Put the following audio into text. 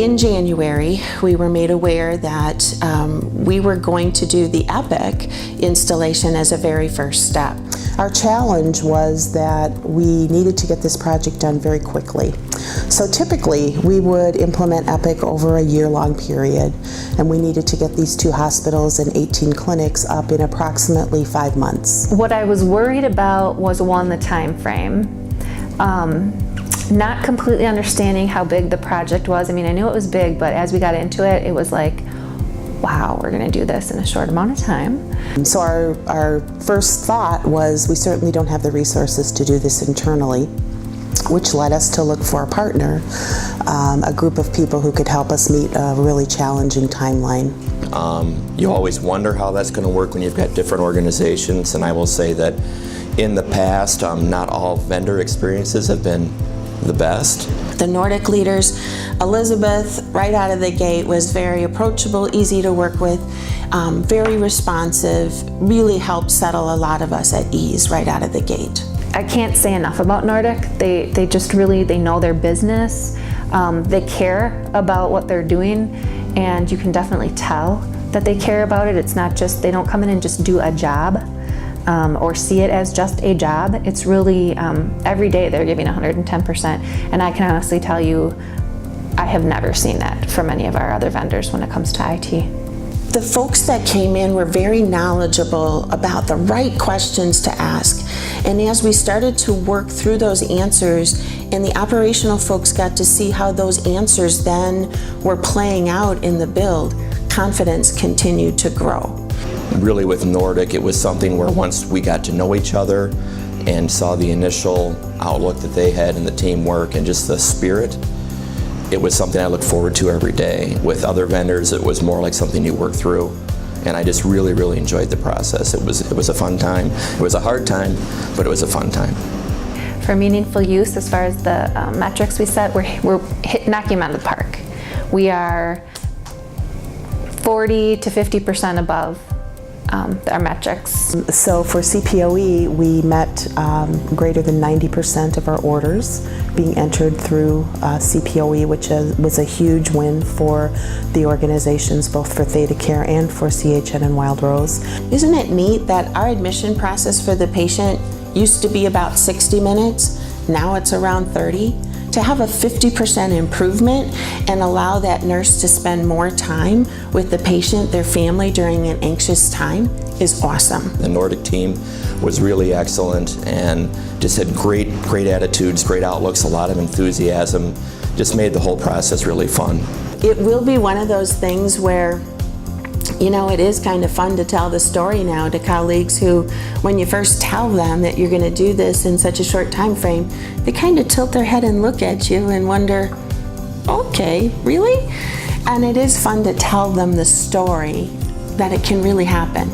in January, we were made aware that we were going to do the Epic installation as a very first step. Our challenge was that we needed to get this project done very quickly. So typically, we would implement Epic over a year-long period, and we needed to get these 2 hospitals and 18 clinics up in approximately 5 months. What I was worried about was, one, the time frame. Not completely understanding how big the project was. I mean, I knew it was big, but as we got into it, it was like, wow, we're gonna do this in a short amount of time. So our first thought was, we certainly don't have the resources to do this internally, which led us to look for a partner, a group of people who could help us meet a really challenging timeline. You always wonder how that's going to work when you've got different organizations, and I will say that in the past, not all vendor experiences have been the best. The Nordic leaders, Elizabeth, right out of the gate, was very approachable, easy to work with, very responsive, really helped settle a lot of us at ease right out of the gate. I can't say enough about Nordic. They just really, they know their business. They care about what they're doing, and you can definitely tell that they care about it. It's not just, they don't come in and just do a job or see it as just a job. It's really, every day they're giving 110%, and I can honestly tell you, I have never seen that from any of our other vendors when it comes to IT. The folks that came in were very knowledgeable about the right questions to ask. And as we started to work through those answers, and the operational folks got to see how those answers then were playing out in the build, confidence continued to grow. Really with Nordic, it was something where once we got to know each other and saw the initial outlook that they had and the teamwork and just the spirit, it was something I look forward to every day. With other vendors, it was more like something you work through, and I just really, really enjoyed the process. It was a fun time. It was a hard time, but it was a fun time. For meaningful use, as far as the metrics we set, we're knocking them out of the park. We are 40 to 50% above our metrics. So for CPOE, we met greater than 90% of our orders being entered through CPOE, which was a huge win for the organizations, both for ThedaCare and for CHN and Wild Rose. Isn't it neat that our admission process for the patient used to be about 60 minutes, now it's around 30? To have a 50% improvement and allow that nurse to spend more time with the patient, their family, during an anxious time is awesome. The Nordic team was really excellent and just had great attitudes, great outlooks, a lot of enthusiasm, just made the whole process really fun. It will be one of those things where, you know, it is kind of fun to tell the story now to colleagues who, when you first tell them that you're going to do this in such a short time frame, they kind of tilt their head and look at you and wonder, okay, really? And it is fun to tell them the story that it can really happen.